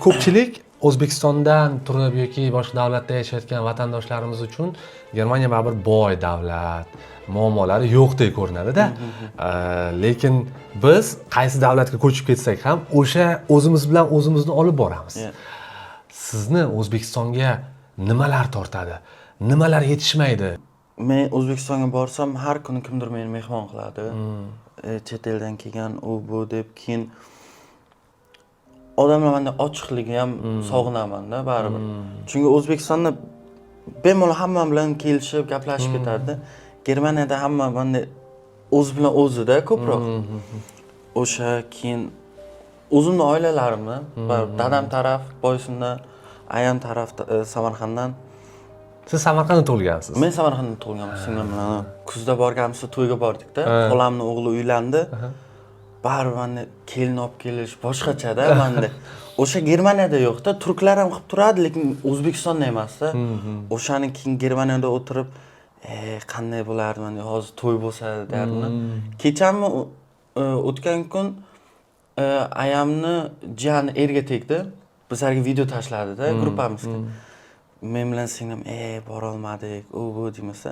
ko'pchilik O'zbekistondan turib yoki boshqa davlatda yashayotgan vatandoshlarimiz uchun Germaniya baribir boy davlat, muammolari yo'qdek ko'rinadi-da. Lekin biz qaysi davlatga ko'chib ketsak ham o'sha o'zimiz bilan o'zimizni olib boramiz. Sizni O'zbekistonga nimalar tortadi? Nimalar yetishmaydi? Men O'zbekistonga borsam har kuni kimdir meni mehmon qiladi. Chet eldan kelgan u bu deb keyin odamlar menda ochiqligi ham sog'inaman-da baribir. Chunki O'zbekistonda bemalol hamma bilan kelishib, gaplashib ketadi. Germaniyada hamma menda o'zi bilan o'zida ko'proq. O'sha keyin o'zimning oilalarimni, dadam taraf Boysundan, ayam taraf Samarqanddan. Siz Samarqandda tug'ilgansiz? Men Samarqandda tug'ilganman, singlim bilan. Kuzda borganmiz, to'yga bordik-da. Xolamning o'g'li uylandi. Baribir menda kelin olib kelish boshqacha-da menda. O'sha Germaniyada yo'q-da, turklar ham qilib turadi, lekin O'zbekistonda emas-da. O'shani keyin Germaniyada o'tirib, qanday bo'lardi menda hozir to'y bo'lsa derdim. Kechami o'tgan kun ayamni jiyani erga tegdi. Bizlarga video tashladi-da gruppamizga. Men bilan singlim, bora olmadik, u bu demasa,